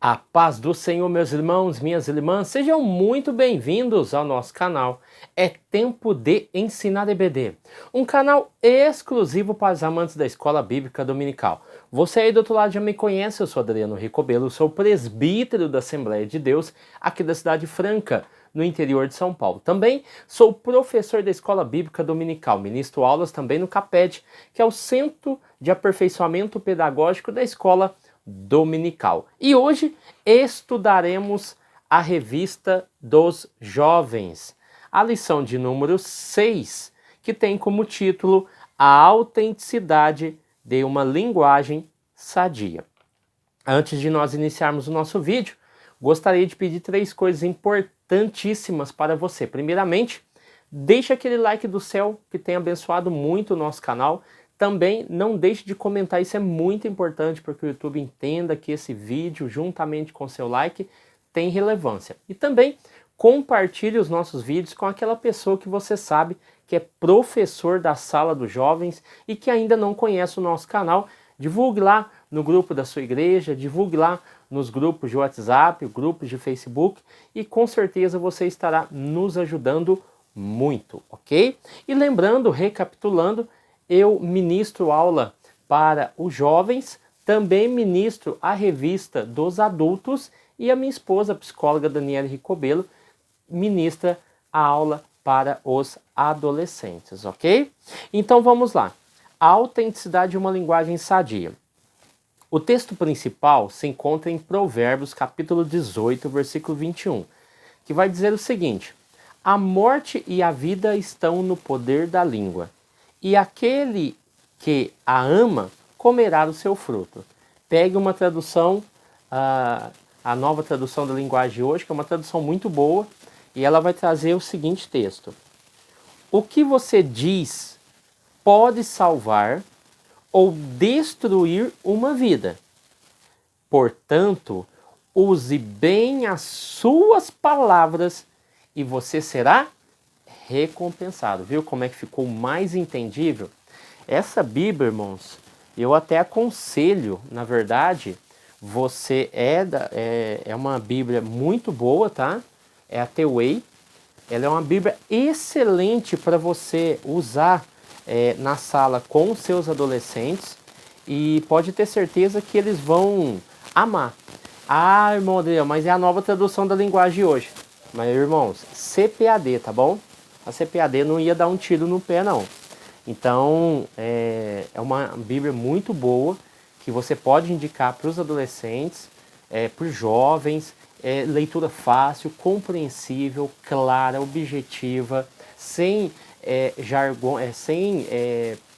A paz do Senhor, meus irmãos, minhas irmãs, sejam muito bem-vindos ao nosso canal. É tempo de ensinar EBD, um canal exclusivo para os amantes da Escola Bíblica Dominical. Você aí do outro lado já me conhece, eu sou Adriano Ricobelo, sou presbítero da Assembleia de Deus aqui da Cidade Franca, no interior de São Paulo. Também sou professor da Escola Bíblica Dominical, ministro aulas também no CAPED, que é o Centro de Aperfeiçoamento Pedagógico da Escola Dominical. E hoje estudaremos a revista dos jovens, a lição de número 6, que tem como título A Autenticidade de uma Linguagem Sadia. Antes de nós iniciarmos o nosso vídeo, gostaria de pedir 3 coisas importantíssimas para você. Primeiramente, deixe aquele like do céu que tem abençoado muito o nosso canal. Também não deixe de comentar, isso é muito importante para que o YouTube entenda que esse vídeo, juntamente com seu like, tem relevância. E também compartilhe os nossos vídeos com aquela pessoa que você sabe que é professor da sala dos jovens e que ainda não conhece o nosso canal. Divulgue lá no grupo da sua igreja, divulgue lá nos grupos de WhatsApp, grupos de Facebook e com certeza você estará nos ajudando muito, ok? E lembrando, recapitulando, eu ministro aula para os jovens, também ministro a revista dos adultos e a minha esposa, a psicóloga Daniela Ricobelo, ministra a aula para os adolescentes, ok? Então vamos lá. A autenticidade de uma linguagem sadia. O texto principal se encontra em Provérbios, capítulo 18, versículo 21, que vai dizer o seguinte: a morte e a vida estão no poder da língua, e aquele que a ama comerá o seu fruto. Pegue uma tradução, a nova tradução da linguagem de hoje, que é uma tradução muito boa, e ela vai trazer o seguinte texto: o que você diz pode salvar ou destruir uma vida. Portanto, use bem as suas palavras e você será recompensado. Viu como é que ficou mais entendível? Essa Bíblia, irmãos, eu até aconselho, na verdade, você é uma Bíblia muito boa, tá? É a The Way. Ela é uma Bíblia excelente para você usar na sala com os seus adolescentes e pode ter certeza que eles vão amar. Ah, irmão Adriano, mas é a nova tradução da linguagem hoje. Mas, irmãos, CPAD, tá bom? A CPAD não ia dar um tiro no pé, não. Então, é uma Bíblia muito boa que você pode indicar para os adolescentes, para os jovens. Leitura fácil, compreensível, clara, objetiva, sem jargão, sem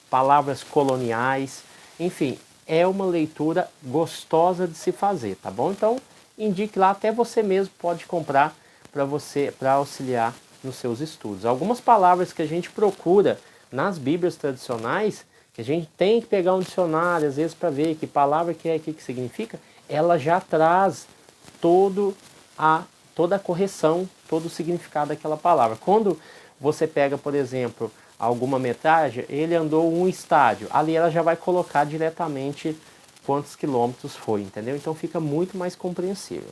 palavras coloniais. Enfim, é uma leitura gostosa de se fazer, tá bom? Então, indique lá, até você mesmo pode comprar para auxiliar nos seus estudos. Algumas palavras que a gente procura nas Bíblias tradicionais, que a gente tem que pegar um dicionário, às vezes, para ver que palavra que é, que significa, ela já traz toda a correção, todo o significado daquela palavra. Quando você pega, por exemplo, alguma metragem, ele andou um estádio, ali ela já vai colocar diretamente quantos quilômetros foi, entendeu? Então fica muito mais compreensível.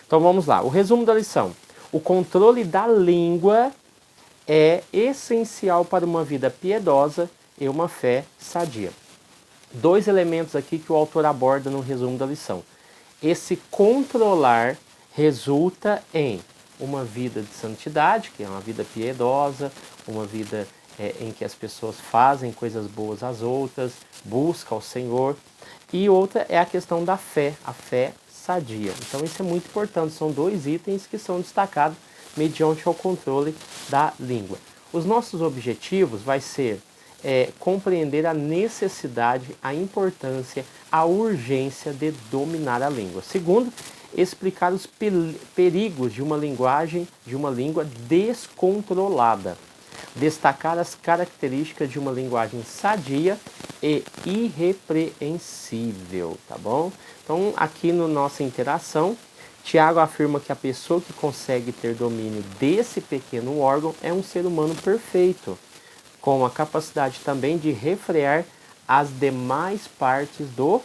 Então vamos lá, o resumo da lição. O controle da língua é essencial para uma vida piedosa e uma fé sadia. 2 elementos aqui que o autor aborda no resumo da lição. Esse controlar resulta em uma vida de santidade, que é uma vida piedosa, uma vida em que as pessoas fazem coisas boas às outras, buscam o Senhor. E outra é a questão da fé, a fé sadia. Então isso é muito importante, são 2 itens que são destacados mediante o controle da língua. Os nossos objetivos vai ser compreender a necessidade, a importância, a urgência de dominar a língua. Segundo, explicar os perigos de uma língua descontrolada. Destacar as características de uma linguagem sadia e irrepreensível, tá bom? Então, aqui na nossa interação, Tiago afirma que a pessoa que consegue ter domínio desse pequeno órgão é um ser humano perfeito, com a capacidade também de refrear as demais partes do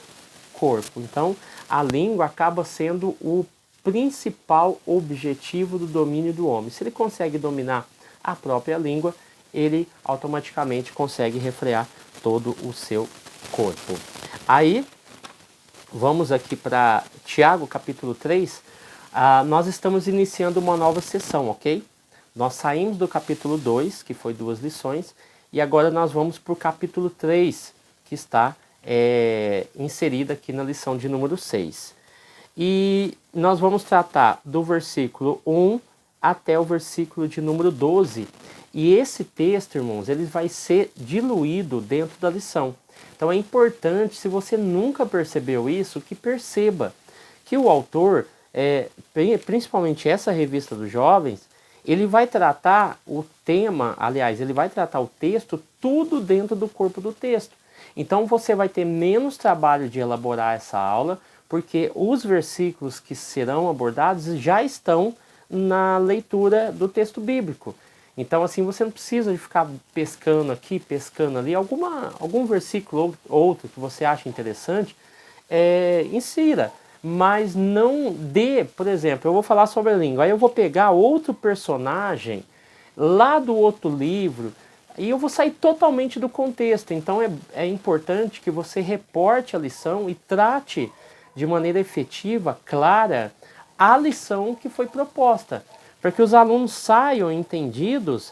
corpo. Então, a língua acaba sendo o principal objetivo do domínio do homem. Se ele consegue dominar a própria língua, ele automaticamente consegue refrear todo o seu corpo. Aí, vamos aqui para Tiago, capítulo 3. Nós estamos iniciando uma nova sessão, ok? Nós saímos do capítulo 2, que foi 2 lições, e agora nós vamos para o capítulo 3, que está inserido aqui na lição de número 6. E nós vamos tratar do versículo 1 até o versículo de número 12. E esse texto, irmãos, ele vai ser diluído dentro da lição. Então é importante, se você nunca percebeu isso, que perceba que o autor, principalmente essa revista dos jovens, ele vai tratar o tema, aliás, ele vai tratar o texto tudo dentro do corpo do texto. Então você vai ter menos trabalho de elaborar essa aula, porque os versículos que serão abordados já estão na leitura do texto bíblico. Então assim, você não precisa de ficar pescando aqui, pescando ali, algum versículo ou outro que você acha interessante, insira. Mas não dê, por exemplo, eu vou falar sobre a língua, aí eu vou pegar outro personagem lá do outro livro e eu vou sair totalmente do contexto. Então é importante que você reporte a lição e trate de maneira efetiva, clara, a lição que foi proposta, para que os alunos saiam entendidos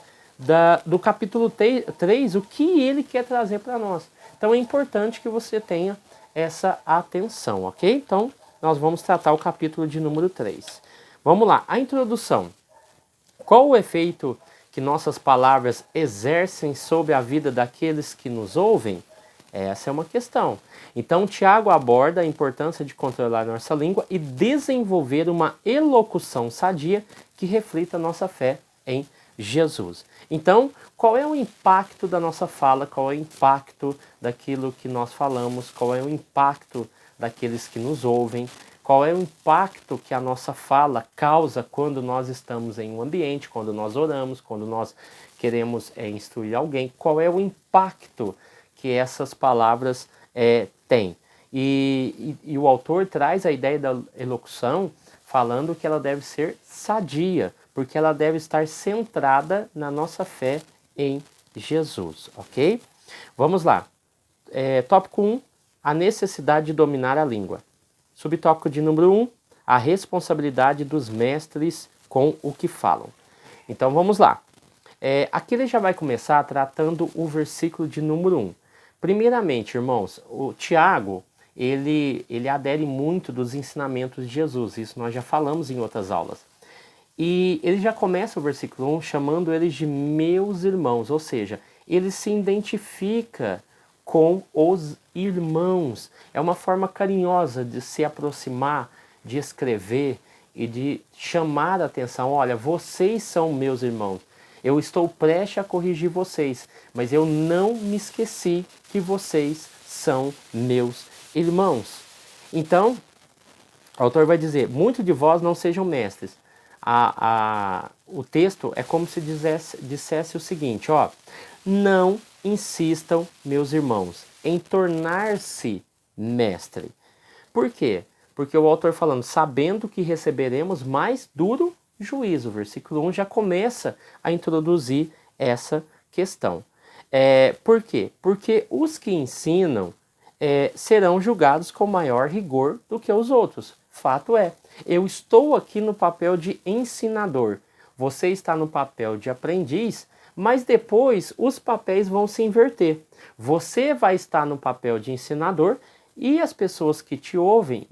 do capítulo 3, o que ele quer trazer para nós. Então é importante que você tenha essa atenção, ok? Então, nós vamos tratar o capítulo de número 3. Vamos lá, a introdução. Qual o efeito que nossas palavras exercem sobre a vida daqueles que nos ouvem? Essa é uma questão. Então, Tiago aborda a importância de controlar nossa língua e desenvolver uma elocução sadia que reflita a nossa fé em Jesus. Então, qual é o impacto da nossa fala? Qual é o impacto daquilo que nós falamos? Qual é o impacto daqueles que nos ouvem? Qual é o impacto que a nossa fala causa quando nós estamos em um ambiente, quando nós oramos, quando nós queremos instruir alguém? Qual é o impacto que essas palavras têm? E o autor traz a ideia da elocução falando que ela deve ser sadia, porque ela deve estar centrada na nossa fé em Jesus, ok? Vamos lá. Tópico 1, a necessidade de dominar a língua. Subtópico de número 1, a responsabilidade dos mestres com o que falam. Então vamos lá. Aqui ele já vai começar tratando o versículo de número 1. Primeiramente, irmãos, o Tiago, ele adere muito dos ensinamentos de Jesus. Isso nós já falamos em outras aulas. E ele já começa o versículo 1 chamando eles de meus irmãos, ou seja, ele se identifica com os irmãos. É uma forma carinhosa de se aproximar, de escrever e de chamar a atenção. Olha, vocês são meus irmãos. Eu estou prestes a corrigir vocês, mas eu não me esqueci que vocês são meus irmãos. Então, o autor vai dizer, muitos de vós não sejam mestres. O texto é como se dissesse o seguinte, ó, não insistam, meus irmãos, em tornar-se mestre. Por quê? Porque o autor falando, sabendo que receberemos mais duro juízo. O versículo 1 já começa a introduzir essa questão. Por quê? Porque os que ensinam serão julgados com maior rigor do que os outros. Fato é, eu estou aqui no papel de ensinador, você está no papel de aprendiz, mas depois os papéis vão se inverter. Você vai estar no papel de ensinador e as pessoas que te ouvem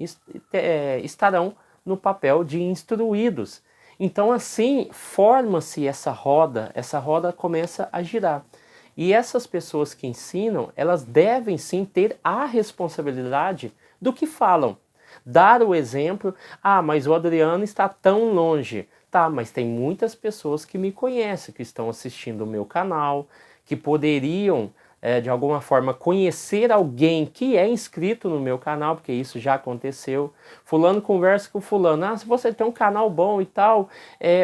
estarão no papel de instruídos. Então assim forma-se essa roda começa a girar. E essas pessoas que ensinam, elas devem sim ter a responsabilidade do que falam. Dar o exemplo, mas o Adriano está tão longe. Tá, mas tem muitas pessoas que me conhecem, que estão assistindo o meu canal, que poderiam, de alguma forma, conhecer alguém que é inscrito no meu canal, porque isso já aconteceu. Fulano conversa com fulano, se você tem um canal bom e tal,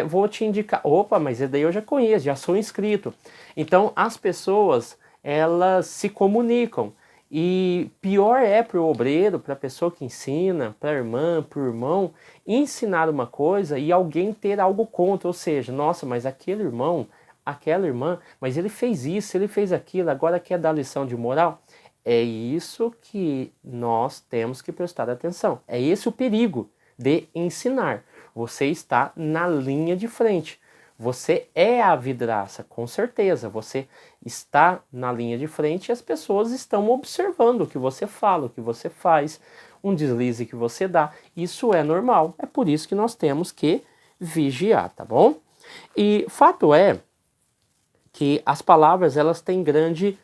vou te indicar. Opa, mas daí eu já conheço, já sou inscrito. Então, as pessoas, elas se comunicam. E pior é para o obreiro, para a pessoa que ensina, para a irmã, para o irmão, ensinar uma coisa e alguém ter algo contra. Ou seja, nossa, mas aquele irmão, aquela irmã, mas ele fez isso, ele fez aquilo, agora quer dar lição de moral. É isso que nós temos que prestar atenção. É esse o perigo de ensinar. Você está na linha de frente. Você é a vidraça, com certeza. Você está na linha de frente e as pessoas estão observando o que você fala, o que você faz, um deslize que você dá. Isso é normal. É por isso que nós temos que vigiar, tá bom? E fato é que as palavras elas têm grande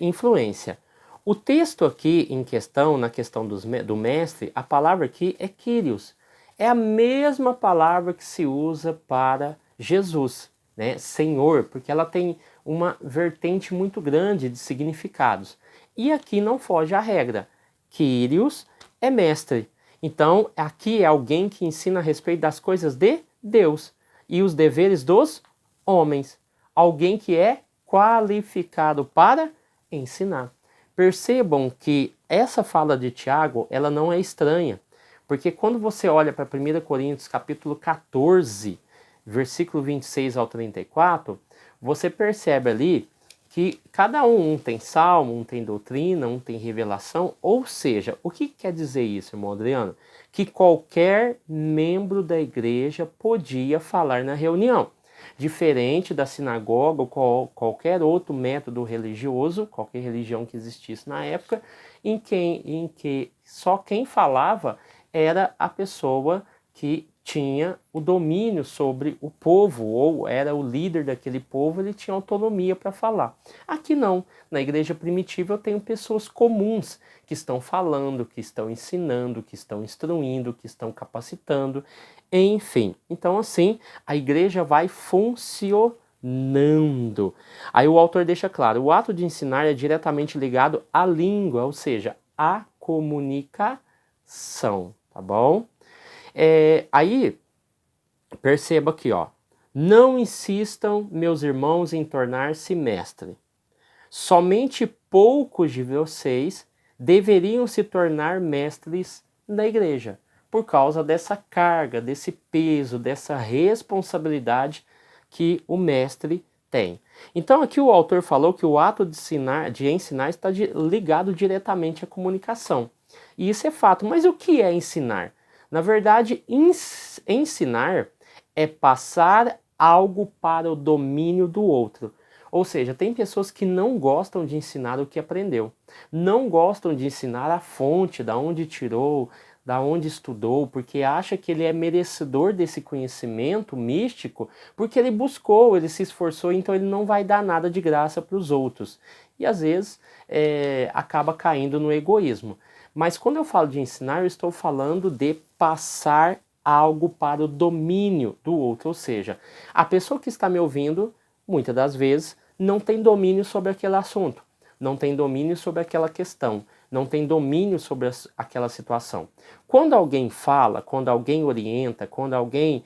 influência. O texto aqui em questão, na questão do mestre, a palavra aqui é Kyrios. É a mesma palavra que se usa para Jesus, né? Senhor, porque ela tem uma vertente muito grande de significados. E aqui não foge à regra. Kyrios é mestre. Então, aqui é alguém que ensina a respeito das coisas de Deus e os deveres dos homens. Alguém que é qualificado para ensinar. Percebam que essa fala de Tiago, ela não é estranha, porque quando você olha para 1 Coríntios capítulo 14, versículo 26 ao 34, você percebe ali que cada um tem salmo, um tem doutrina, um tem revelação, ou seja, o que quer dizer isso, irmão Adriano? Que qualquer membro da igreja podia falar na reunião. Diferente da sinagoga ou qualquer outro método religioso, qualquer religião que existisse na época, em que só quem falava era a pessoa que tinha o domínio sobre o povo, ou era o líder daquele povo, ele tinha autonomia para falar. Aqui não, na igreja primitiva eu tenho pessoas comuns que estão falando, que estão ensinando, que estão instruindo, que estão capacitando, enfim. Então assim, a igreja vai funcionando. Aí o autor deixa claro, o ato de ensinar é diretamente ligado à língua, ou seja, à comunicação, tá bom? Aí, perceba aqui, ó. Não insistam, meus irmãos, em tornar-se mestre. Somente poucos de vocês deveriam se tornar mestres da igreja, por causa dessa carga, desse peso, dessa responsabilidade que o mestre tem. Então aqui o autor falou que o ato de ensinar está ligado diretamente à comunicação. E isso é fato. Mas o que é ensinar? Na verdade, ensinar é passar algo para o domínio do outro. Ou seja, tem pessoas que não gostam de ensinar o que aprendeu. Não gostam de ensinar a fonte, da onde tirou, da onde estudou, porque acha que ele é merecedor desse conhecimento místico, porque ele buscou, ele se esforçou, então ele não vai dar nada de graça para os outros. E às vezes acaba caindo no egoísmo. Mas quando eu falo de ensinar, eu estou falando de passar algo para o domínio do outro. Ou seja, a pessoa que está me ouvindo, muitas das vezes, não tem domínio sobre aquele assunto, não tem domínio sobre aquela questão, não tem domínio sobre aquela situação. Quando alguém fala, quando alguém orienta, quando alguém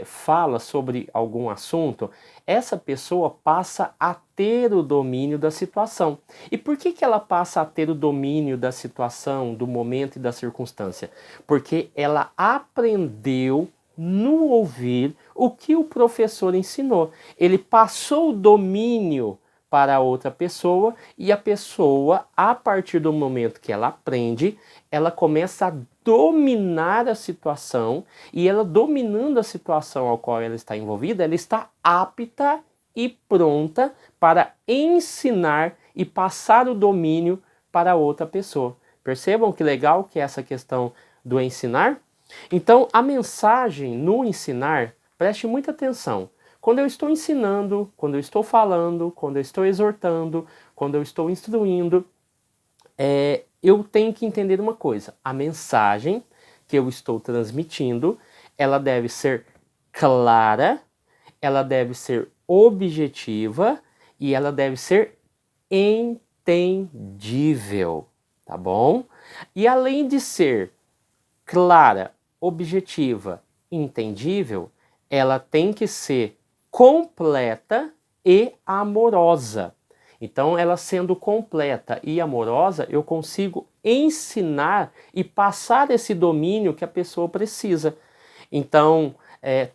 fala sobre algum assunto, essa pessoa passa a ter o domínio da situação. E por que ela passa a ter o domínio da situação, do momento e da circunstância? Porque ela aprendeu no ouvir o que o professor ensinou. Ele passou o domínio para outra pessoa e a pessoa, a partir do momento que ela aprende, ela começa a dominar a situação e ela dominando a situação ao qual ela está envolvida, ela está apta e pronta para ensinar e passar o domínio para outra pessoa. Percebam que legal que é essa questão do ensinar? Então, a mensagem no ensinar, preste muita atenção. Quando eu estou ensinando, quando eu estou falando, quando eu estou exortando, quando eu estou instruindo, eu tenho que entender uma coisa. A mensagem que eu estou transmitindo, ela deve ser clara, ela deve ser objetiva e ela deve ser entendível, tá bom? E além de ser clara, objetiva, entendível, ela tem que ser completa e amorosa. Então, ela sendo completa e amorosa, eu consigo ensinar e passar esse domínio que a pessoa precisa. Então,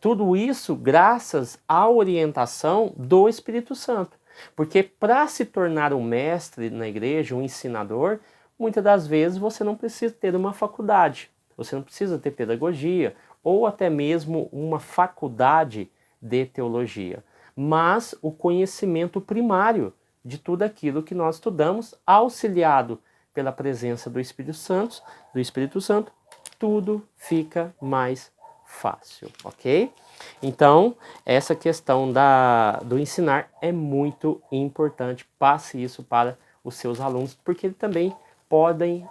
tudo isso graças à orientação do Espírito Santo. Porque para se tornar um mestre na igreja, um ensinador, muitas das vezes você não precisa ter uma faculdade, você não precisa ter pedagogia ou até mesmo uma faculdade de teologia, mas o conhecimento primário de tudo aquilo que nós estudamos, auxiliado pela presença do Espírito Santo, tudo fica mais fácil, ok? Então, essa questão do ensinar é muito importante. Passe isso para os seus alunos, porque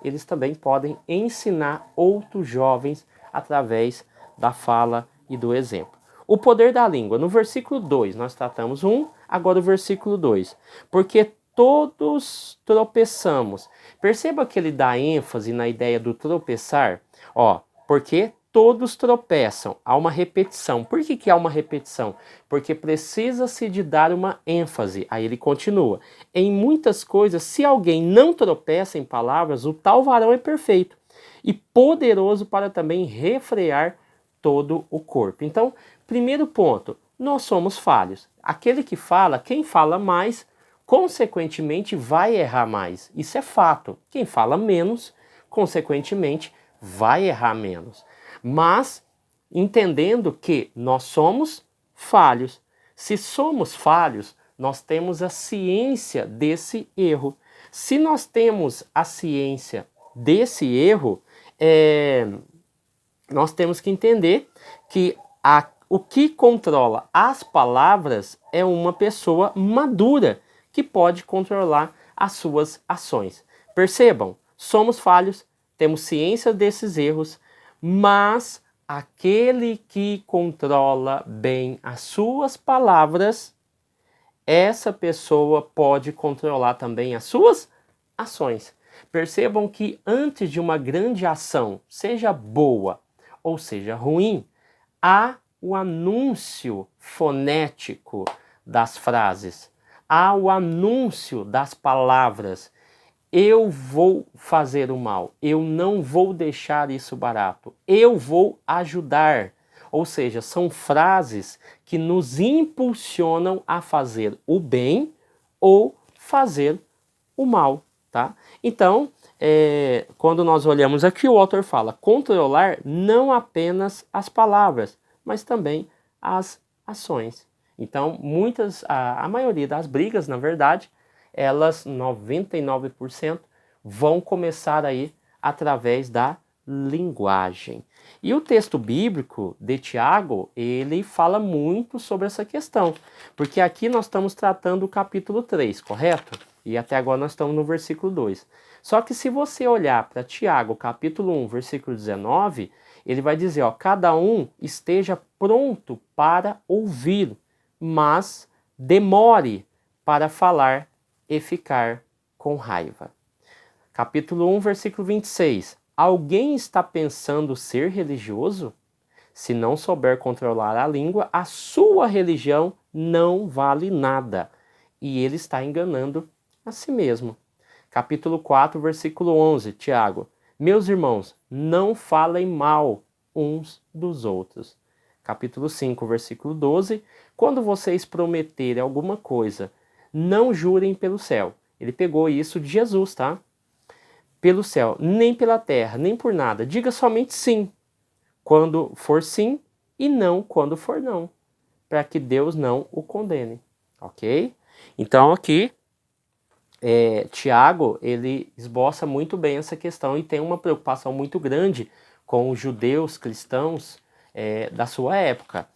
eles também podem ensinar outros jovens através da fala e do exemplo. O poder da língua. No versículo 2, nós tratamos agora o versículo 2. Porque todos tropeçamos. Perceba que ele dá ênfase na ideia do tropeçar. Porque todos tropeçam. Há uma repetição. Por que há uma repetição? Porque precisa-se de dar uma ênfase. Aí ele continua. Em muitas coisas, se alguém não tropeça em palavras, o tal varão é perfeito e poderoso para também refrear todo o corpo. Então, primeiro ponto, nós somos falhos. Quem fala mais, consequentemente vai errar mais. Isso é fato. Quem fala menos, consequentemente, vai errar menos. Mas entendendo que nós somos falhos. Se somos falhos, nós temos a ciência desse erro. Se nós temos a ciência desse erro, nós temos que entender que o que controla as palavras é uma pessoa madura que pode controlar as suas ações. Percebam, somos falhos, temos ciência desses erros, mas aquele que controla bem as suas palavras, essa pessoa pode controlar também as suas ações. Percebam que antes de uma grande ação, seja boa ou seja ruim, há o anúncio fonético das frases, há o anúncio das palavras. Eu vou fazer o mal, eu não vou deixar isso barato, eu vou ajudar. Ou seja, são frases que nos impulsionam a fazer o bem ou fazer o mal, tá? Então, quando nós olhamos aqui, o autor fala controlar não apenas as palavras, mas também as ações. Então, a maioria das brigas, na verdade, elas, 99%, vão começar aí através da linguagem. E o texto bíblico de Tiago, ele fala muito sobre essa questão, porque aqui nós estamos tratando o capítulo 3, correto? E até agora nós estamos no versículo 2. Só que se você olhar para Tiago, capítulo 1, versículo 19, ele vai dizer, cada um esteja pronto para ouvir, mas demore para falar e ficar com raiva. Capítulo 1, versículo 26. Alguém está pensando ser religioso? Se não souber controlar a língua, a sua religião não vale nada. E ele está enganando a si mesmo. Capítulo 4, versículo 11, Tiago. Meus irmãos, não falem mal uns dos outros. Capítulo 5, versículo 12. Quando vocês prometerem alguma coisa, não jurem pelo céu. Ele pegou isso de Jesus, tá? Pelo céu, nem pela terra, nem por nada. Diga somente sim, quando for sim, e não quando for não, para que Deus não o condene, ok? Então aqui, Tiago, ele esboça muito bem essa questão e tem uma preocupação muito grande com os judeus cristãos da sua época.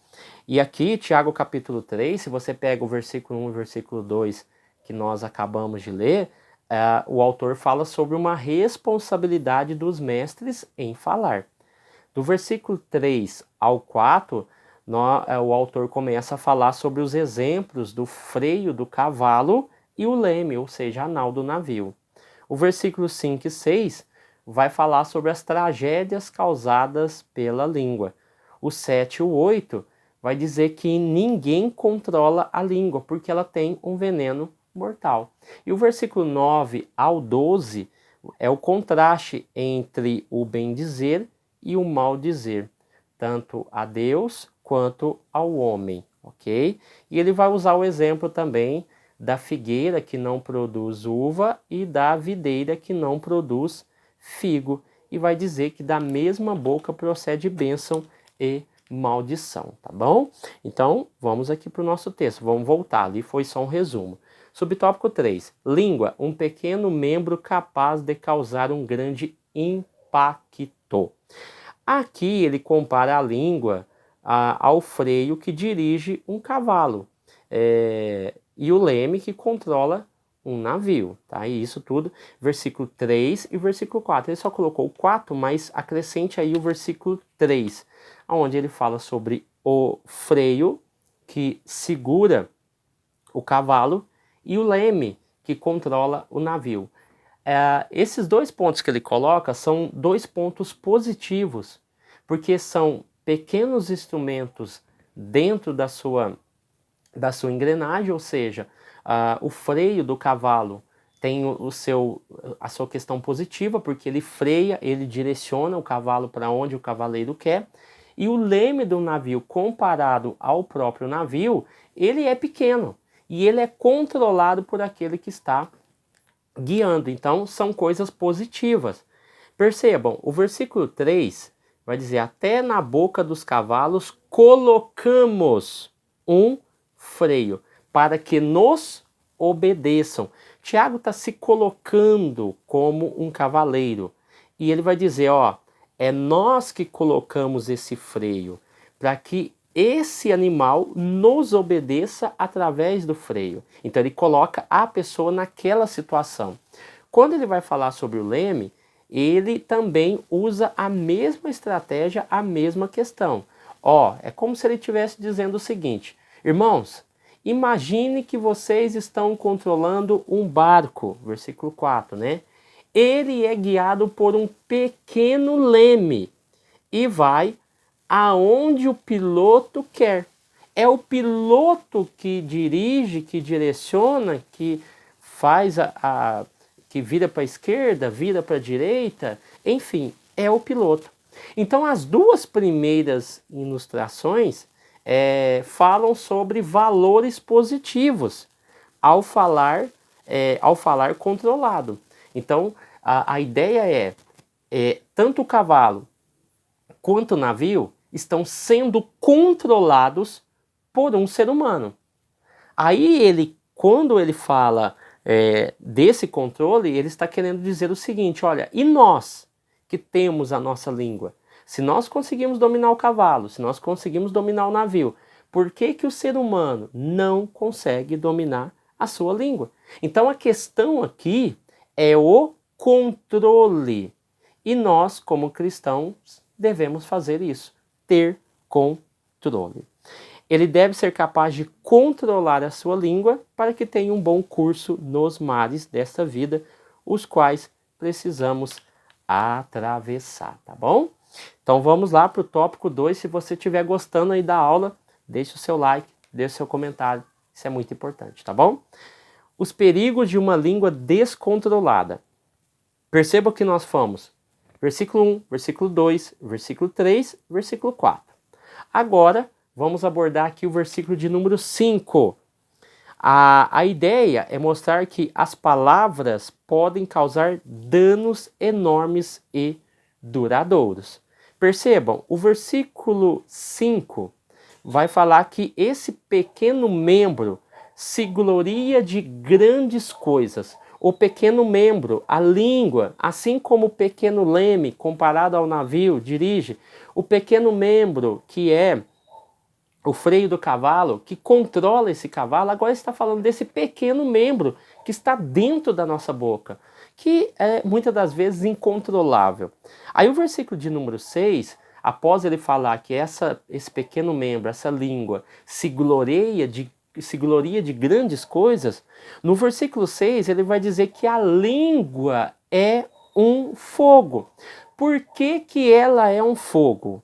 E aqui, Tiago capítulo 3, se você pega o versículo 1 e o versículo 2 que nós acabamos de ler, o autor fala sobre uma responsabilidade dos mestres em falar. Do versículo 3 ao 4, o autor começa a falar sobre os exemplos do freio do cavalo e o leme, ou seja, a nau do navio. O versículo 5 e 6 vai falar sobre as tragédias causadas pela língua. O 7 e o 8 vai dizer que ninguém controla a língua, porque ela tem um veneno mortal. E o versículo 9 ao 12 é o contraste entre o bem dizer e o mal dizer, tanto a Deus quanto ao homem, ok? E ele vai usar o exemplo também da figueira que não produz uva e da videira que não produz figo. E vai dizer que da mesma boca procede bênção e maldição, tá bom? Então, vamos aqui para o nosso texto, vamos voltar, ali foi só um resumo. Subtópico 3, língua, um pequeno membro capaz de causar um grande impacto. Aqui ele compara a língua ao freio que dirige um cavalo e o leme que controla um navio, tá? E isso tudo, versículo 3 e versículo 4. Ele só colocou o 4, mas acrescente aí o versículo 3, onde ele fala sobre o freio que segura o cavalo e o leme que controla o navio. Esses dois pontos que ele coloca são dois pontos positivos, porque são pequenos instrumentos dentro da sua engrenagem, ou seja, o freio do cavalo tem a sua questão positiva, porque ele freia, ele direciona o cavalo para onde o cavaleiro quer, e o leme do navio, comparado ao próprio navio, ele é pequeno, e ele é controlado por aquele que está guiando. Então, são coisas positivas. Percebam, o versículo 3 vai dizer, até na boca dos cavalos colocamos um freio, para que nos obedeçam. Tiago está se colocando como um cavaleiro. E ele vai dizer, ó, é nós que colocamos esse freio, para que esse animal nos obedeça através do freio. Então ele coloca a pessoa naquela situação. Quando ele vai falar sobre o leme, ele também usa a mesma estratégia, a mesma questão. Ó, é como se ele estivesse dizendo o seguinte, irmãos, imagine que vocês estão controlando um barco, versículo 4, né? Ele é guiado por um pequeno leme e vai aonde o piloto quer. É o piloto que dirige, que direciona, que faz que vira para a esquerda, vira para a direita, enfim, é o piloto. Então as duas primeiras ilustrações falam sobre valores positivos ao falar controlado. Então a ideia tanto o cavalo quanto o navio estão sendo controlados por um ser humano. Aí quando ele fala desse controle, ele está querendo dizer o seguinte, olha, e nós que temos a nossa língua? Se nós conseguimos dominar o cavalo, se nós conseguimos dominar o navio, por que o ser humano não consegue dominar a sua língua? Então a questão aqui é o controle. E nós, como cristãos, devemos fazer isso, ter controle. Ele deve ser capaz de controlar a sua língua para que tenha um bom curso nos mares desta vida, os quais precisamos atravessar, tá bom? Então vamos lá para o tópico 2. Se você estiver gostando aí da aula, deixe o seu like, deixe o seu comentário. Isso é muito importante, tá bom? Os perigos de uma língua descontrolada. Perceba que nós fomos versículo 1, versículo 2, versículo 3, versículo 4. Agora, vamos abordar aqui o versículo de número 5. A ideia é mostrar que as palavras podem causar danos enormes e duradouros. Percebam, o versículo 5 vai falar que esse pequeno membro se gloria de grandes coisas. O pequeno membro, a língua, assim como o pequeno leme comparado ao navio, dirige, o pequeno membro que é o freio do cavalo, que controla esse cavalo, agora está falando desse pequeno membro que está dentro da nossa boca, que é muitas das vezes incontrolável. Aí o versículo de número 6, após ele falar que esse pequeno membro, essa língua, se gloria de grandes coisas, no versículo 6 ele vai dizer que a língua é um fogo. Por que ela é um fogo?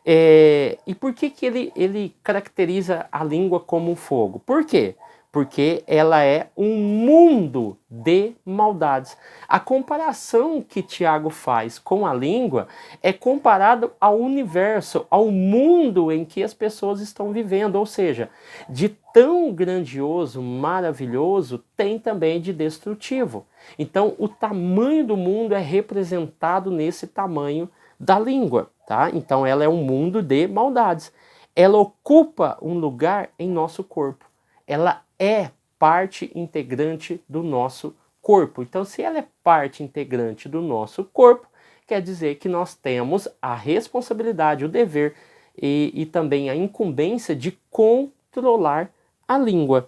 E por que ele caracteriza a língua como um fogo? Por quê? porque ela é um mundo de maldades. A comparação que Tiago faz com a língua é comparado ao universo, ao mundo em que as pessoas estão vivendo, ou seja, de tão grandioso, maravilhoso, tem também de destrutivo. Então, o tamanho do mundo é representado nesse tamanho da língua, tá? Então, ela é um mundo de maldades. Ela ocupa um lugar em nosso corpo. Ela é parte integrante do nosso corpo. Então, se ela é parte integrante do nosso corpo, quer dizer que nós temos a responsabilidade, o dever e também a incumbência de controlar a língua.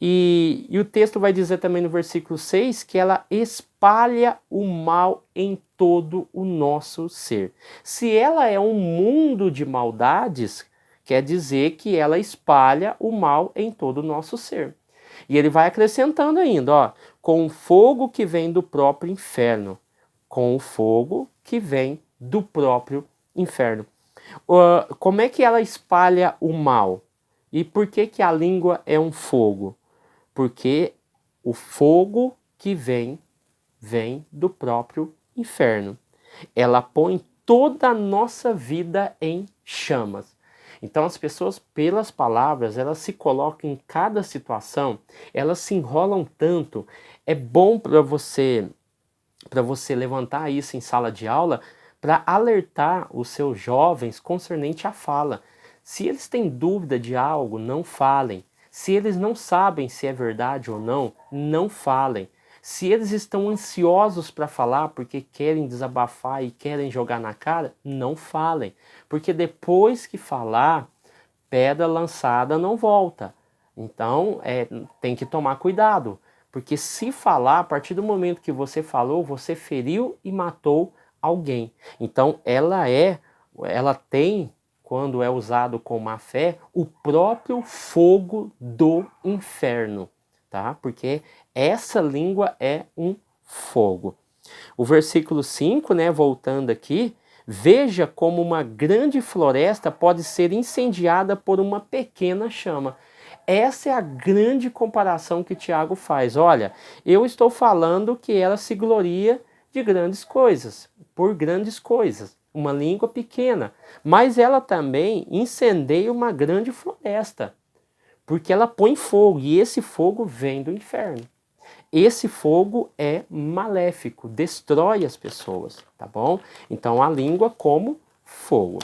E o texto vai dizer também no versículo 6 que ela espalha o mal em todo o nosso ser. Se ela é um mundo de maldades, quer dizer que ela espalha o mal em todo o nosso ser. E ele vai acrescentando ainda, ó, com o fogo que vem do próprio inferno. Com o fogo que vem do próprio inferno. Como é que ela espalha o mal? E por que a língua é um fogo? Porque o fogo que vem do próprio inferno. Ela põe toda a nossa vida em chamas. Então as pessoas, pelas palavras, elas se colocam em cada situação, elas se enrolam tanto. É bom para você levantar isso em sala de aula, para alertar os seus jovens concernente à fala. Se eles têm dúvida de algo, não falem. Se eles não sabem se é verdade ou não, não falem. Se eles estão ansiosos para falar porque querem desabafar e querem jogar na cara, não falem. Porque depois que falar, pedra lançada não volta. Então, tem que tomar cuidado. Porque se falar, a partir do momento que você falou, você feriu e matou alguém. Então, ela tem, quando é usado com má fé, o próprio fogo do inferno, tá? Porque essa língua é um fogo. O versículo 5, né, voltando aqui, veja como uma grande floresta pode ser incendiada por uma pequena chama. Essa é a grande comparação que Tiago faz. Olha, eu estou falando que ela se gloria de grandes coisas, por grandes coisas, uma língua pequena, mas ela também incendeia uma grande floresta, porque ela põe fogo, e esse fogo vem do inferno. Esse fogo é maléfico, destrói as pessoas, tá bom? Então a língua como fogo.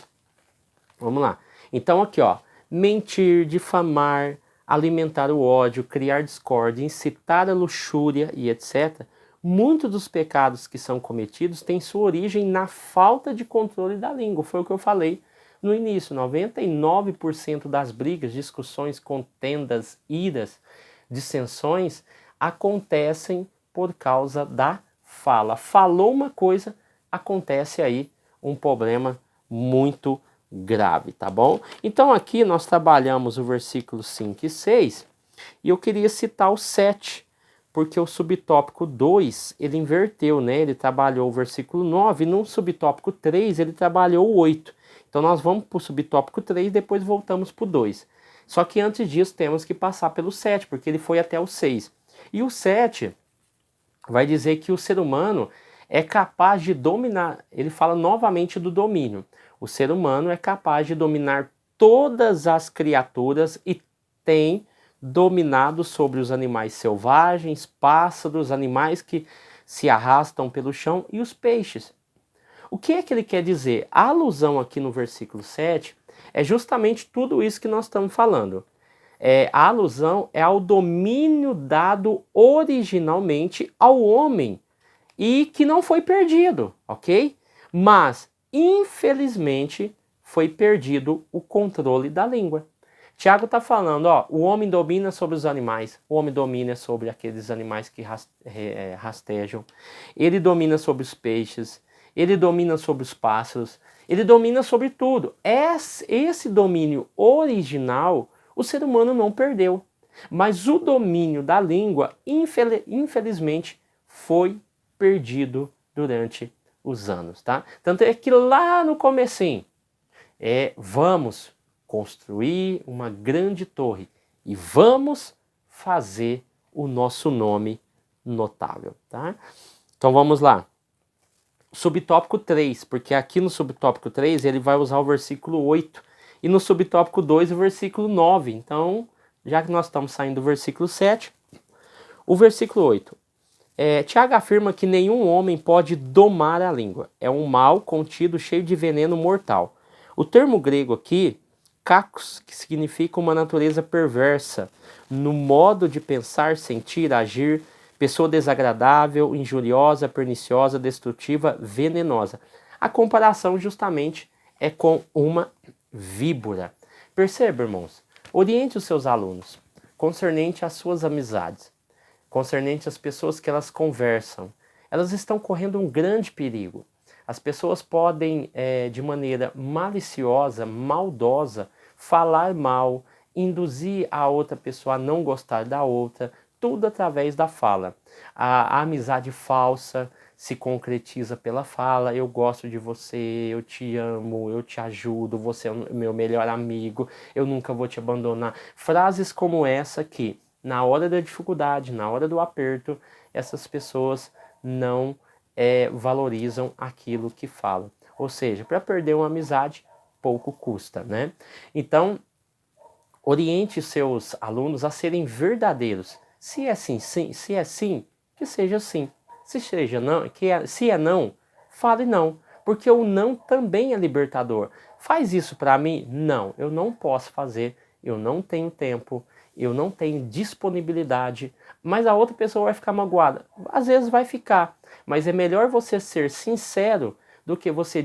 Vamos lá. Então aqui, ó, mentir, difamar, alimentar o ódio, criar discórdia, incitar a luxúria e etc. Muitos dos pecados que são cometidos têm sua origem na falta de controle da língua. Foi o que eu falei no início. 99% das brigas, discussões, contendas, iras, dissensões acontecem por causa da fala. Falou uma coisa, acontece aí um problema muito grave, tá bom? Então aqui nós trabalhamos o versículo 5 e 6 e eu queria citar o 7, porque o subtópico 2 ele inverteu, né? Ele trabalhou o versículo 9 e no subtópico 3 ele trabalhou o 8. Então nós vamos para o subtópico 3 e depois voltamos para o 2. Só que antes disso temos que passar pelo 7, porque ele foi até o 6. E o 7 vai dizer que o ser humano é capaz de dominar, ele fala novamente do domínio. O ser humano é capaz de dominar todas as criaturas e tem dominado sobre os animais selvagens, pássaros, animais que se arrastam pelo chão e os peixes. O que é que ele quer dizer? A alusão aqui no versículo 7 é justamente tudo isso que nós estamos falando. A alusão é ao domínio dado originalmente ao homem e que não foi perdido, ok? Mas, infelizmente, foi perdido o controle da língua. Tiago está falando, ó, o homem domina sobre os animais, o homem domina sobre aqueles animais que rastejam, ele domina sobre os peixes, ele domina sobre os pássaros, ele domina sobre tudo. Esse domínio original o ser humano não perdeu, mas o domínio da língua, infelizmente, foi perdido durante os anos, tá? Tanto é que lá no comecinho, vamos construir uma grande torre e vamos fazer o nosso nome notável, tá? Então vamos lá. Subtópico 3, porque aqui no subtópico 3 ele vai usar o versículo 8 e no subtópico 2 o versículo 9. Então, já que nós estamos saindo do versículo 7, o versículo 8. Tiago afirma que nenhum homem pode domar a língua. É um mal contido cheio de veneno mortal. O termo grego aqui, kakos, que significa uma natureza perversa, no modo de pensar, sentir, agir, pessoa desagradável, injuriosa, perniciosa, destrutiva, venenosa. A comparação justamente é com uma víbora. Perceba, irmãos, oriente os seus alunos concernente às suas amizades, concernente às pessoas que elas conversam. Elas estão correndo um grande perigo. As pessoas podem, de maneira maliciosa, maldosa, falar mal, induzir a outra pessoa a não gostar da outra, tudo através da fala. A amizade falsa se concretiza pela fala: eu gosto de você, eu te amo, eu te ajudo, você é o meu melhor amigo, eu nunca vou te abandonar. Frases como essa que, na hora da dificuldade, na hora do aperto, essas pessoas não valorizam aquilo que falam. Ou seja, para perder uma amizade, pouco custa, né? Então, oriente seus alunos a serem verdadeiros. Se é sim, se é sim, que seja sim. Se é não, fale não, porque o não também é libertador. Faz isso para mim? Não, eu não posso fazer, eu não tenho tempo, eu não tenho disponibilidade, mas a outra pessoa vai ficar magoada. Às vezes vai ficar, mas é melhor você ser sincero do que você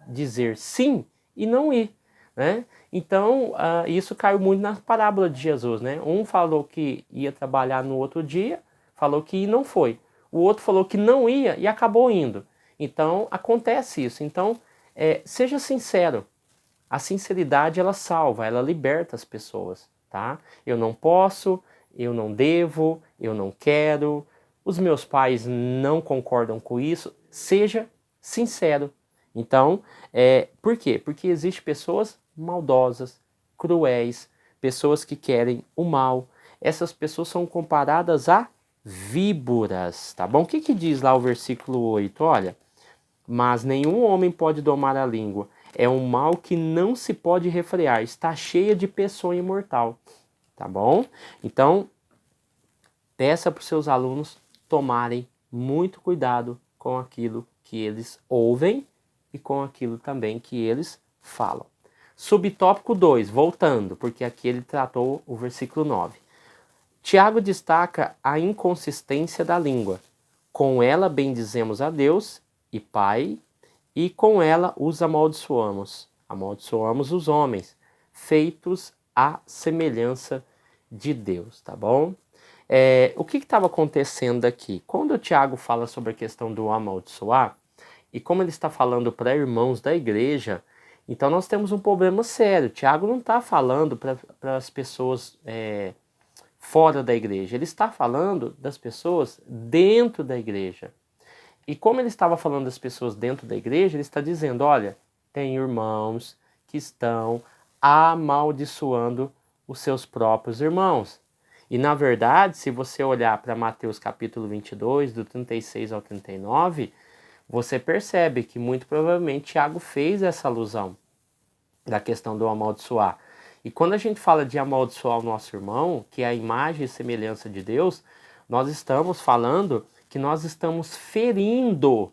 dizer sim e não ir, né? Então, isso caiu muito na parábola de Jesus, né? Um falou que ia trabalhar no outro dia, falou que não foi. O outro falou que não ia e acabou indo. Então, acontece isso. Então, seja sincero. A sinceridade, ela salva, ela liberta as pessoas, tá? Eu não posso, eu não devo, eu não quero, os meus pais não concordam com isso. Seja sincero. Então, por quê? Porque existem pessoas maldosas, cruéis, pessoas que querem o mal. Essas pessoas são comparadas a víboras, tá bom? O que diz lá o versículo 8? Olha, mas nenhum homem pode domar a língua. É um mal que não se pode refrear, está cheia de peçonha mortal, tá bom? Então, peça para os seus alunos tomarem muito cuidado com aquilo que eles ouvem e com aquilo também que eles falam. Subtópico 2, voltando, porque aqui ele tratou o versículo 9. Tiago destaca a inconsistência da língua. Com ela bendizemos a Deus e Pai, e com ela os amaldiçoamos. Amaldiçoamos os homens, feitos à semelhança de Deus, tá bom? O que estava acontecendo aqui? Quando o Tiago fala sobre a questão do amaldiçoar, e como ele está falando para irmãos da igreja, então nós temos um problema sério. Tiago não está falando para as pessoas fora da igreja, ele está falando das pessoas dentro da igreja. E como ele estava falando das pessoas dentro da igreja, ele está dizendo: olha, tem irmãos que estão amaldiçoando os seus próprios irmãos. E na verdade, se você olhar para Mateus capítulo 22, do 36 ao 39, você percebe que muito provavelmente Tiago fez essa alusão da questão do amaldiçoar. E quando a gente fala de amaldiçoar o nosso irmão, que é a imagem e semelhança de Deus, nós estamos falando que nós estamos ferindo,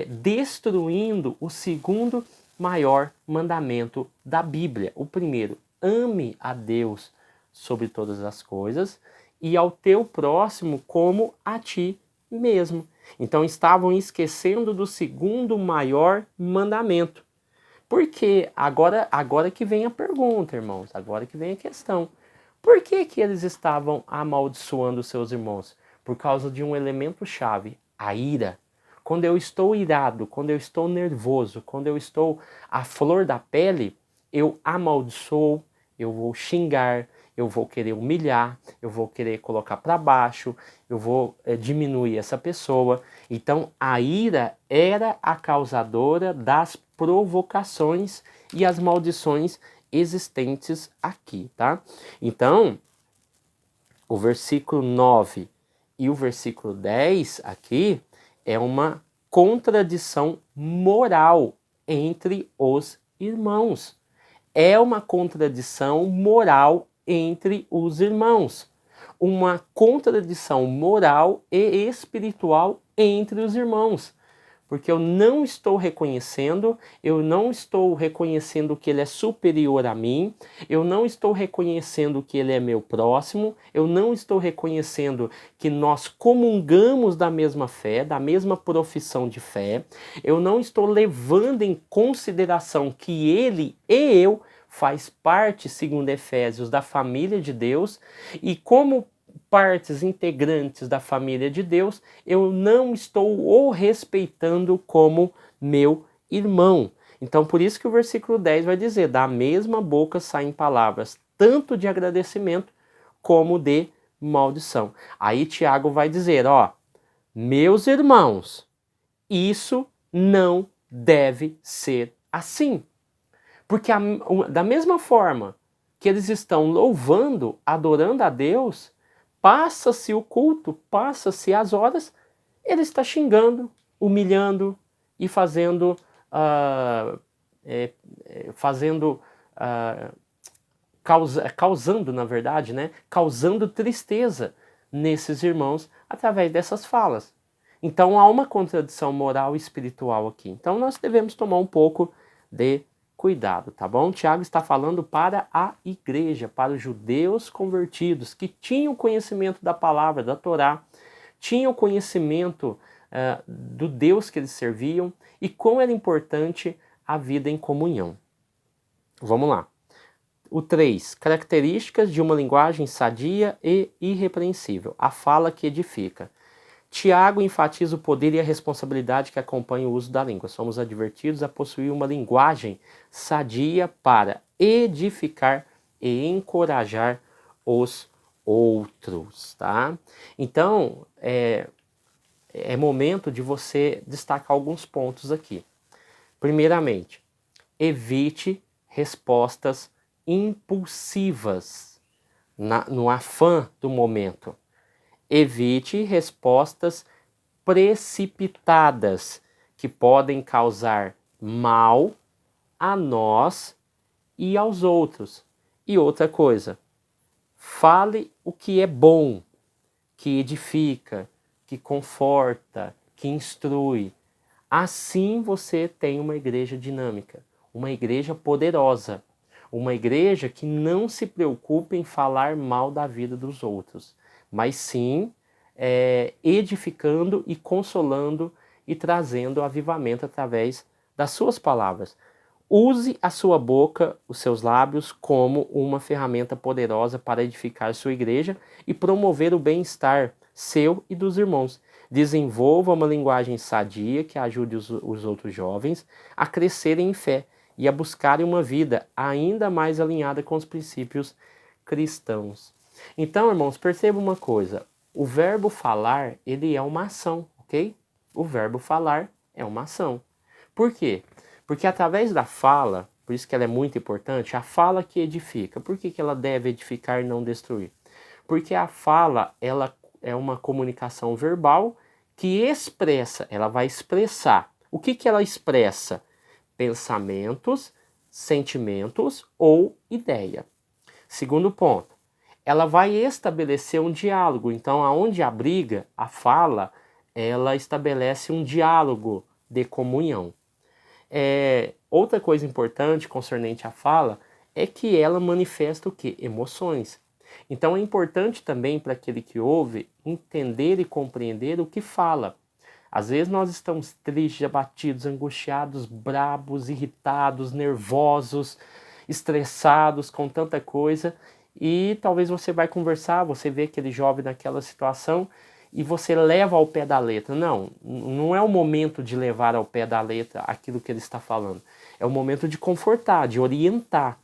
destruindo o segundo maior mandamento da Bíblia. O primeiro, ame a Deus sobre todas as coisas e ao teu próximo como a ti mesmo. Então estavam esquecendo do segundo maior mandamento. Porque agora que vem a pergunta, irmãos, agora que vem a questão. Por que eles estavam amaldiçoando seus irmãos? Por causa de um elemento chave, a ira. Quando eu estou irado, quando eu estou nervoso, quando eu estou à flor da pele, eu amaldiçoo, eu vou xingar, eu vou querer humilhar, eu vou querer colocar para baixo, eu vou diminuir essa pessoa. Então a ira era a causadora das provocações e as maldições existentes aqui, tá? Então, o versículo 9 e o versículo 10 aqui é uma contradição moral entre os irmãos. É uma contradição moral entre os irmãos. Uma contradição moral e espiritual entre os irmãos. Porque eu não estou reconhecendo que ele é superior a mim, eu não estou reconhecendo que ele é meu próximo, eu não estou reconhecendo que nós comungamos da mesma fé, da mesma profissão de fé, eu não estou levando em consideração que ele e eu faz parte, segundo Efésios, da família de Deus, e como partes integrantes da família de Deus, eu não estou o respeitando como meu irmão. Então, por isso que o versículo 10 vai dizer: da mesma boca saem palavras, tanto de agradecimento como de maldição. Aí Tiago vai dizer, ó, meus irmãos, isso não deve ser assim. Porque da mesma forma que eles estão louvando, adorando a Deus, passa-se o culto, passa-se as horas, ele está xingando, humilhando e fazendo, causando, na verdade, né, causando tristeza nesses irmãos através dessas falas. Então há uma contradição moral e espiritual aqui. Então nós devemos tomar um pouco de cuidado, tá bom? Tiago está falando para a igreja, para os judeus convertidos, que tinham conhecimento da palavra, da Torá, tinham conhecimento do Deus que eles serviam e como era importante a vida em comunhão. Vamos lá. O 3. Características de uma linguagem sadia e irrepreensível. A fala que edifica. Tiago enfatiza o poder e a responsabilidade que acompanham o uso da língua. Somos advertidos a possuir uma linguagem sadia para edificar e encorajar os outros, tá? Então, é momento de você destacar alguns pontos aqui. Primeiramente, evite respostas impulsivas no afã do momento. Evite respostas precipitadas que podem causar mal a nós e aos outros. E outra coisa, fale o que é bom, que edifica, que conforta, que instrui. Assim você tem uma igreja dinâmica, uma igreja poderosa, uma igreja que não se preocupa em falar mal da vida dos outros, mas sim edificando e consolando e trazendo avivamento através das suas palavras. Use a sua boca, os seus lábios, como uma ferramenta poderosa para edificar sua igreja e promover o bem-estar seu e dos irmãos. Desenvolva uma linguagem sadia que ajude os outros jovens a crescerem em fé e a buscarem uma vida ainda mais alinhada com os princípios cristãos. Então, irmãos, perceba uma coisa. O verbo falar, ele é uma ação, ok? O verbo falar é uma ação. Por quê? Porque através da fala, por isso que ela é muito importante, a fala que edifica. Por que ela deve edificar e não destruir? Porque a fala, ela é uma comunicação verbal que expressa, ela vai expressar. O que ela expressa? Pensamentos, sentimentos ou ideia. Segundo ponto, ela vai estabelecer um diálogo. Então, aonde há briga, a fala, ela estabelece um diálogo de comunhão. Outra coisa importante concernente à fala é que ela manifesta o quê? Emoções. Então é importante também para aquele que ouve entender e compreender o que fala. Às vezes nós estamos tristes, abatidos, angustiados, brabos, irritados, nervosos, estressados com tanta coisa e talvez você vai conversar, você vê aquele jovem naquela situação e você leva ao pé da letra. Não, não é o momento de levar ao pé da letra aquilo que ele está falando. É o momento de confortar, de orientar.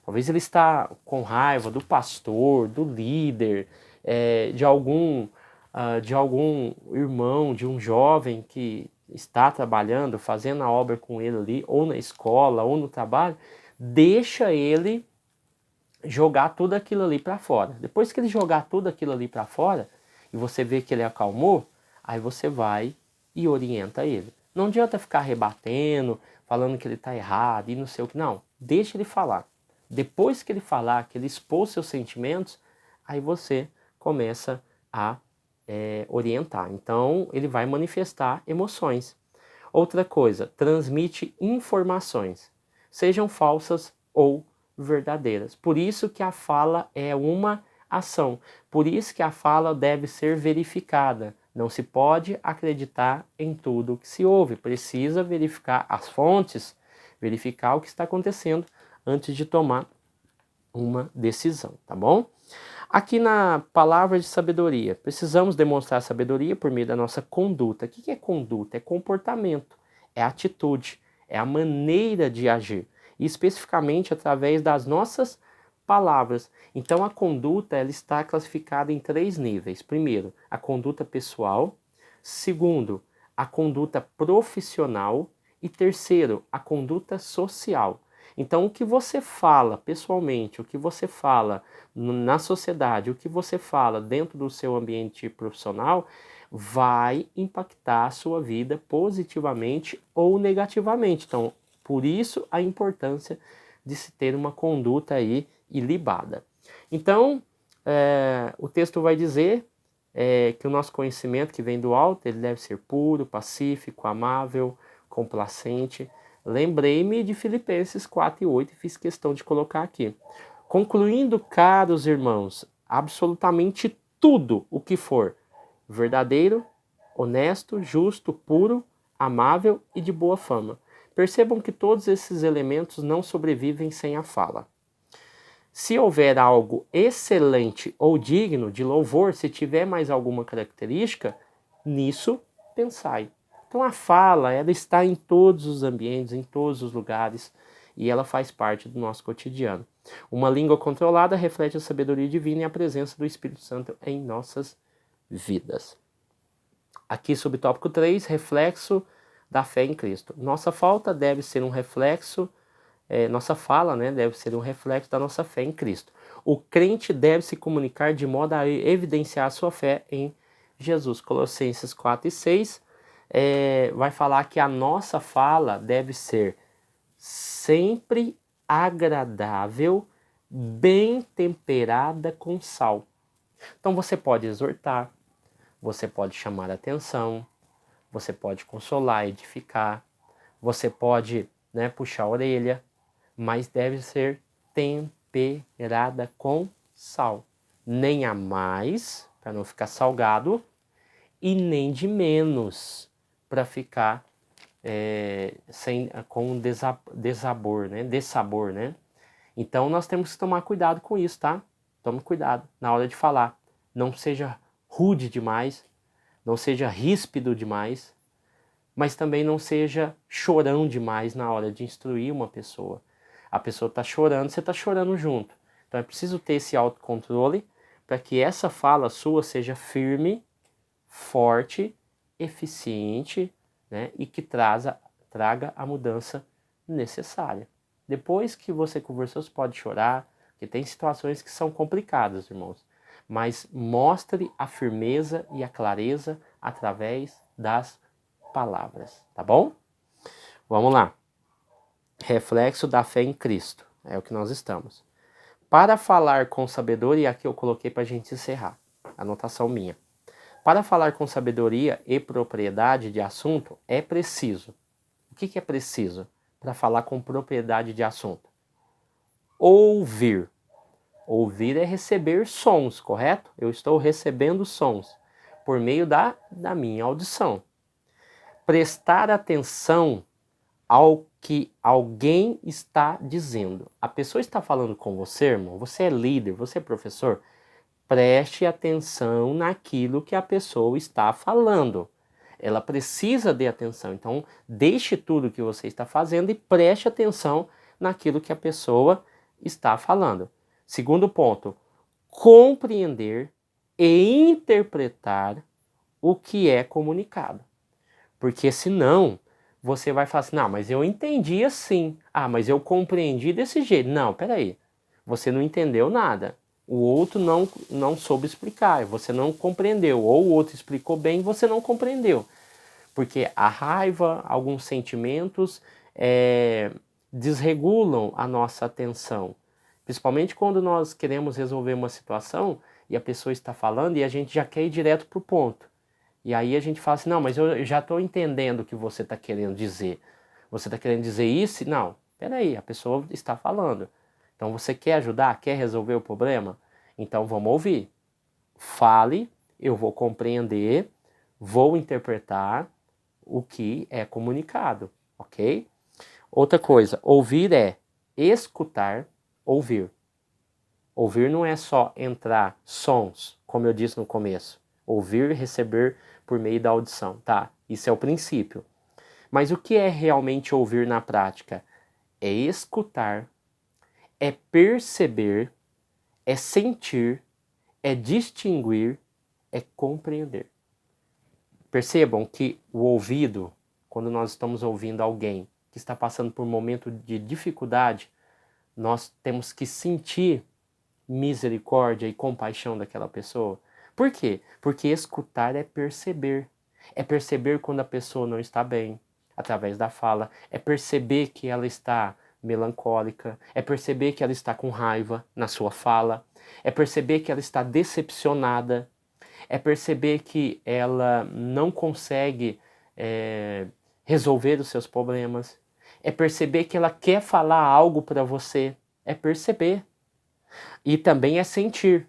Talvez ele está com raiva do pastor, do líder, de algum irmão, de um jovem que está trabalhando, fazendo a obra com ele ali, ou na escola, ou no trabalho. deixa ele jogar tudo aquilo ali para fora. Depois que ele jogar tudo aquilo ali para fora, e você vê que ele acalmou, aí você vai e orienta ele. Não adianta ficar rebatendo, falando que ele está errado e não sei o que. Não, deixa ele falar. Depois que ele falar, que ele expor seus sentimentos, aí você começa a orientar. Então, ele vai manifestar emoções. Outra coisa, transmite informações, sejam falsas ou verdadeiras. Por isso que a fala é uma ação. Por isso que a fala deve ser verificada. Não se pode acreditar em tudo que se ouve. Precisa verificar as fontes, verificar o que está acontecendo antes de tomar uma decisão, tá bom? Aqui na palavra de sabedoria, precisamos demonstrar sabedoria por meio da nossa conduta. O que é conduta? É comportamento, é atitude, é a maneira de agir, e especificamente através das nossas palavras. Então a conduta ela está classificada em 3 níveis. Primeiro, a conduta pessoal. Segundo, a conduta profissional. E terceiro, a conduta social. Então, o que você fala pessoalmente, o que você fala na sociedade, o que você fala dentro do seu ambiente profissional, vai impactar a sua vida positivamente ou negativamente. Então, por isso a importância de se ter uma conduta aí ilibada. Então, o texto vai dizer que o nosso conhecimento que vem do alto, ele deve ser puro, pacífico, amável, complacente. Lembrei-me de Filipenses 4:8 e fiz questão de colocar aqui. Concluindo, caros irmãos, absolutamente tudo o que for verdadeiro, honesto, justo, puro, amável e de boa fama. Percebam que todos esses elementos não sobrevivem sem a fala. Se houver algo excelente ou digno de louvor, se tiver mais alguma característica, nisso pensai. Então a fala, ela está em todos os ambientes, em todos os lugares, e ela faz parte do nosso cotidiano. Uma língua controlada reflete a sabedoria divina e a presença do Espírito Santo em nossas vidas. Aqui, subtópico 3, reflexo da fé em Cristo. Nossa falta deve ser um reflexo, nossa fala, deve ser um reflexo da nossa fé em Cristo. O crente deve se comunicar de modo a evidenciar a sua fé em Jesus. Colossenses 4:6 vai falar que a nossa fala deve ser sempre agradável, bem temperada com sal. Então você pode exortar, você pode chamar a atenção, você pode consolar, edificar, você pode puxar a orelha, mas deve ser temperada com sal. Nem a mais, para não ficar salgado, e nem de menos, para ficar com dessabor, dessabor, Então nós temos que tomar cuidado com isso, tá? Tome cuidado na hora de falar. Não seja rude demais, não seja ríspido demais, mas também não seja chorão demais na hora de instruir uma pessoa. A pessoa está chorando, você está chorando junto. Então é preciso ter esse autocontrole para que essa fala sua seja firme, forte, eficiente, e que traga a mudança necessária. Depois que você conversou, você pode chorar, porque tem situações que são complicadas, irmãos. Mas mostre a firmeza e a clareza através das palavras, tá bom? Vamos lá. Reflexo da fé em Cristo, é o que nós estamos. Para falar com sabedoria, e aqui eu coloquei para a gente encerrar, anotação minha. Para falar com sabedoria e propriedade de assunto, é preciso. O que é preciso para falar com propriedade de assunto? Ouvir. Ouvir é receber sons, correto? Eu estou recebendo sons por meio da minha audição. Prestar atenção ao que alguém está dizendo. A pessoa está falando com você, irmão, você é líder, você é professor, preste atenção naquilo que a pessoa está falando. Ela precisa de atenção, então deixe tudo que você está fazendo e preste atenção naquilo que a pessoa está falando. Segundo ponto, compreender e interpretar o que é comunicado. Porque senão você vai falar assim, não, mas eu entendi assim. Ah, mas eu compreendi desse jeito. Não, peraí. Você não entendeu nada. O outro não soube explicar, você não compreendeu. Ou o outro explicou bem e você não compreendeu. Porque a raiva, alguns sentimentos desregulam a nossa atenção. Principalmente quando nós queremos resolver uma situação e a pessoa está falando e a gente já quer ir direto para o ponto. E aí a gente fala assim, não, mas eu já estou entendendo o que você está querendo dizer. Você está querendo dizer isso? Não, peraí, a pessoa está falando. Então você quer ajudar? Quer resolver o problema? Então vamos ouvir. Fale, eu vou compreender, vou interpretar o que é comunicado, ok? Outra coisa, ouvir é escutar, ouvir. Ouvir não é só entrar sons, como eu disse no começo. Ouvir e receber por meio da audição, tá? Isso é o princípio. Mas o que é realmente ouvir na prática? É escutar, é perceber, é sentir, é distinguir, é compreender. Percebam que o ouvido, quando nós estamos ouvindo alguém que está passando por um momento de dificuldade, nós temos que sentir misericórdia e compaixão daquela pessoa. Por quê? Porque escutar é perceber. É perceber quando a pessoa não está bem, através da fala. É perceber que ela está melancólica. É perceber que ela está com raiva na sua fala. É perceber que ela está decepcionada. É perceber que ela não consegue resolver os seus problemas. É perceber que ela quer falar algo para você. É perceber. E também é sentir.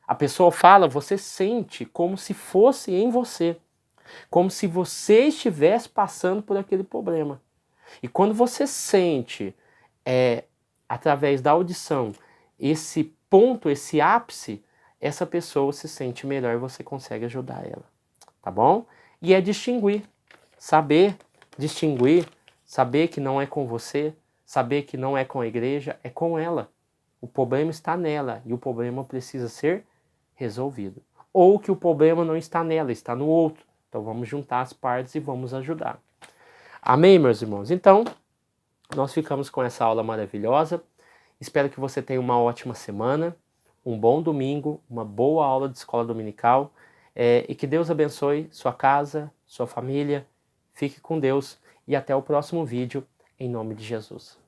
A pessoa fala, você sente como se fosse em você. Como se você estivesse passando por aquele problema. E quando você sente, através da audição, esse ponto, esse ápice, essa pessoa se sente melhor e você consegue ajudar ela. Tá bom? E é distinguir. Saber distinguir, saber que não é com você, saber que não é com a igreja, é com ela. O problema está nela e o problema precisa ser resolvido. Ou que o problema não está nela, está no outro. Então vamos juntar as partes e vamos ajudar. Amém, meus irmãos? Então, nós ficamos com essa aula maravilhosa. Espero que você tenha uma ótima semana, um bom domingo, uma boa aula de escola dominical e que Deus abençoe sua casa, sua família. Fique com Deus e até o próximo vídeo, em nome de Jesus.